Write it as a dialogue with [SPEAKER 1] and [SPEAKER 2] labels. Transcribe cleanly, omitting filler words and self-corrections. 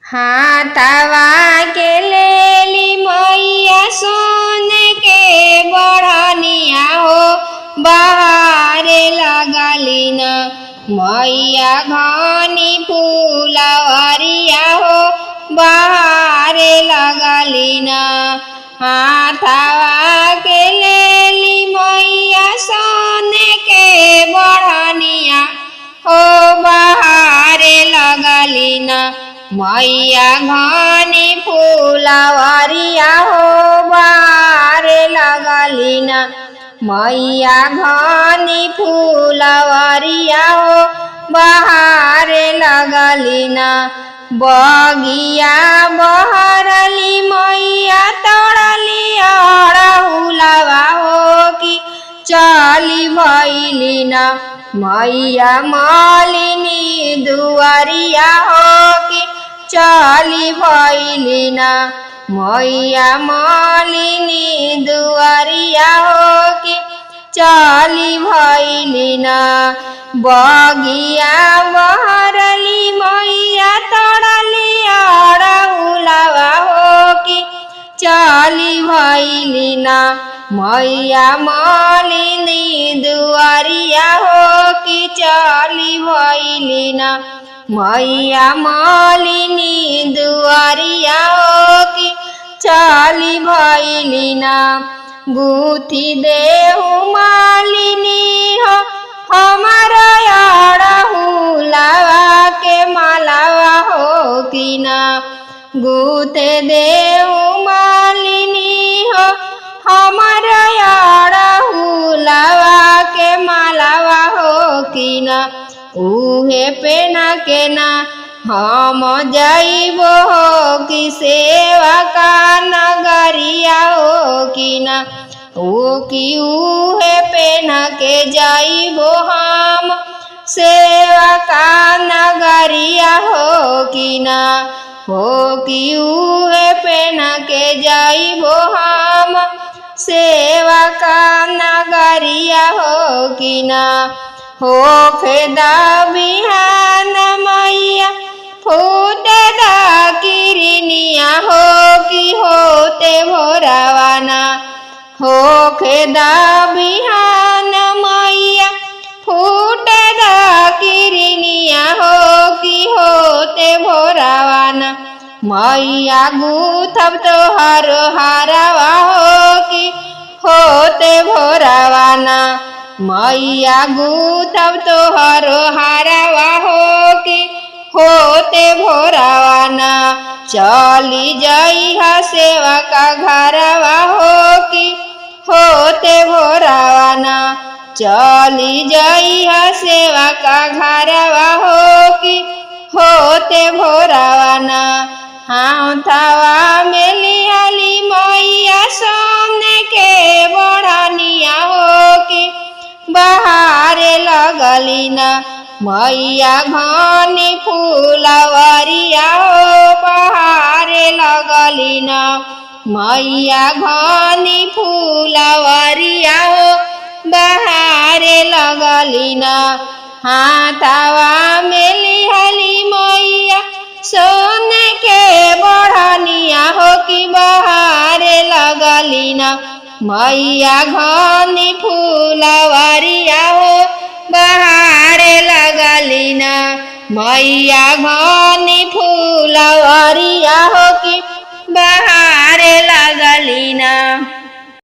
[SPEAKER 1] हाथवा के लेली मैया सोन के बढ़निया हो बहारे लगली न मैया घनी फूलवरिया हो बहारे लगली न हाथवा के लेली मैया सोन के बढ़निया हो बहारे लगली न मैया घनी फूलवरिया हो बहारे लगली न मैया घनी फूलवरिया हो बहारे लगली न बगिया बहरली मैया तोड़ली अड़हुलवा हो कि चली भैली न मैया मालिनी दुआरिया हो कि चली भैली न मैया मालिनी दुआरिया हो कि चली भैली न बगिया बहरली मैया तोड़ली अड़हुलवा हो कि चली भैली न मैया मालिनी दुआरिया हो कि चली भैली न मैया मालिनी दुआरिया हो कि चली भैली न गुथी देहु मालिनी हो हमारा अड़हुलवा के मालावा हो कि न गुथे देहु मालिनी हो हमारा अड़हुलवा के मालावा हो कि न उहे पेना के ना हम जाइबो हो कि सेवा का नगरिया हो कि न ओ कि उहे पेना के जाइबो हम सेवा का नगरिया हो कि न हो कि उहे पेना के जाइबो हम सेवा का नगरिया हो कि न हो फेदा बिहान मैया फूटे दा किरनिया हो कि होते भोरावाना हो खेदा बिहान मैया फूटे दा किरनिया हो कि होते भोरावाना मैया गुथब तोहर हारवा हो कि होते भोरावाना मैया गुथब तोहर हारवा हो कि होते भोरावाना चली जइहा सेवा का घरवा हो कि होते भोरावाना चली जइहा सेवा का घरवा हो कि होते भोरावाना हाथवा में लिहली मैया सोने के बढ़निया हो कि बहारे लगली न मैया घनी फूलवरिया हो बहारे लगली न मैया घनी फूलवरिया हो बहारे लगली न हाथवा में लिहली मैया सोने के बढ़निया हो कि बहारे लगली न मैया घनी फूलवरिया हो बहारे लगली न मैया घनी फूलवरिया हो कि बहारे लगली